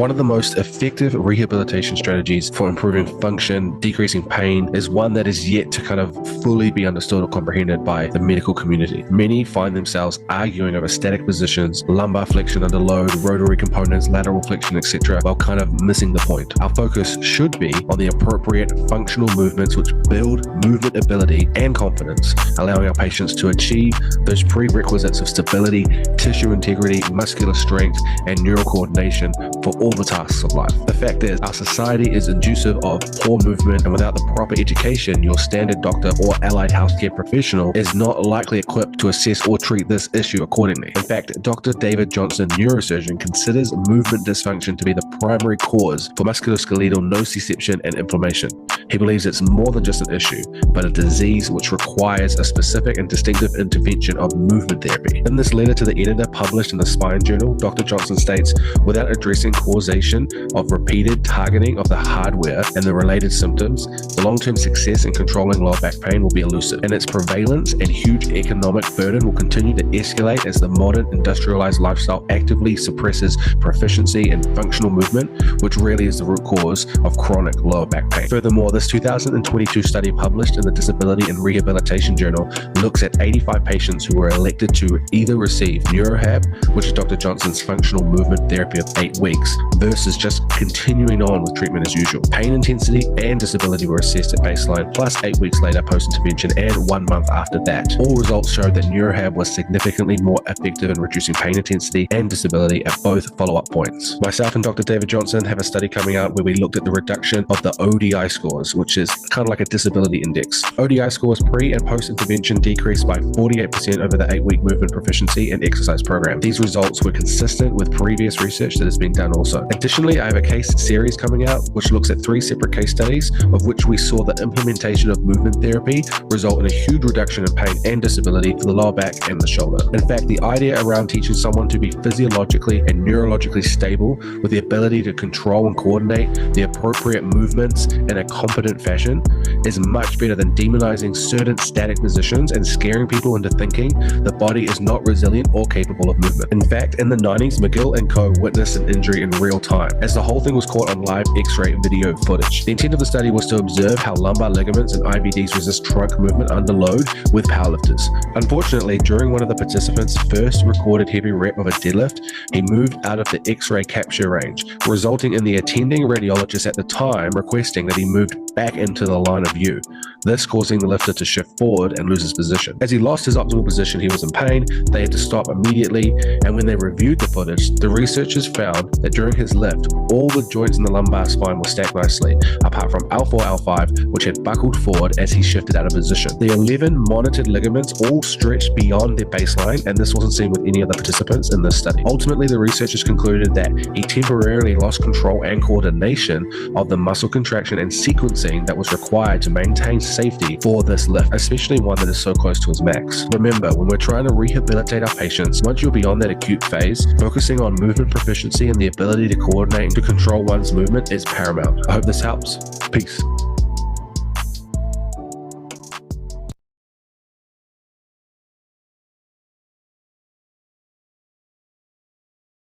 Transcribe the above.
One of the most effective rehabilitation strategies for improving function, decreasing pain, is one that is yet to kind of fully be understood or comprehended by the medical community. Many find themselves arguing over static positions, lumbar flexion under load, rotary components, lateral flexion, etc., while kind of missing the point. Our focus should be on the appropriate functional movements which build movement ability and confidence, allowing our patients to achieve those prerequisites of stability, tissue integrity, muscular strength, and neural coordination for all the tasks of life. The fact is, our society is inducive of poor movement, and without the proper education, your standard doctor or allied healthcare professional is not likely equipped to assess or treat this issue accordingly. In fact, Dr. David Johnson, neurosurgeon, considers movement dysfunction to be the primary cause for musculoskeletal nociception and inflammation. He believes it's more than just an issue, but a disease which requires a specific and distinctive intervention of movement therapy. In this letter to the editor published in the Spine Journal, Dr. Johnson states, without addressing causation of repeated targeting of the hardware and the related symptoms, the long-term success in controlling lower back pain will be elusive, and its prevalence and huge economic burden will continue to escalate as the modern industrialized lifestyle actively suppresses proficiency and functional movement, which really is the root cause of chronic lower back pain. Furthermore, this 2022 study published in the Disability and Rehabilitation Journal looks at 85 patients who were elected to either receive NeuroHab, which is Dr. Johnson's functional movement therapy of 8 weeks, versus just continuing on with treatment as usual. Pain intensity and disability were assessed at baseline, plus 8 weeks later post-intervention and 1 month after that. All results showed that NeuroHab was significantly more effective in reducing pain intensity and disability at both follow-up points. Myself and Dr. David Johnson have a study coming out where we looked at the reduction of the ODI scores, which is kind of like a disability index. ODI scores pre and post-intervention decreased by 48% over the 8-week movement proficiency and exercise program. These results were consistent with previous research that has been done also. Additionally, I have a case series coming out which looks at 3 separate case studies of which we saw the implementation of movement therapy result in a huge reduction in pain and disability for the lower back and the shoulder. In fact, the idea around teaching someone to be physiologically and neurologically stable with the ability to control and coordinate the appropriate movements in a competent fashion is much better than demonizing certain static positions and scaring people into thinking the body is not resilient or capable of movement. In fact, in the 90s, McGill and co. witnessed an injury in real time, as the whole thing was caught on live X-ray video footage. The intent of the study was to observe how lumbar ligaments and IVDs resist trunk movement under load with powerlifters. Unfortunately, during one of the participants' first recorded heavy rep of a deadlift, he moved out of the X-ray capture range, resulting in the attending radiologist at the time requesting that he moved back into the line of view, this causing the lifter to shift forward and lose his position. As he lost his optimal position, he was in pain. They had to stop immediately, and when they reviewed the footage, the researchers found that during his lift, all the joints in the lumbar spine were stacked nicely, apart from L4, L5, which had buckled forward as he shifted out of position. The 11 monitored ligaments all stretched beyond their baseline, and this wasn't seen with any other participants in this study. Ultimately, the researchers concluded that he temporarily lost control and coordination of the muscle contraction and sequencing that was required to maintain safety for this lift, especially one that is so close to his max. Remember, when we're trying to rehabilitate our patients, once you're beyond that acute phase, focusing on movement proficiency and the ability to coordinate and to control one's movement is paramount. I hope this helps. Peace.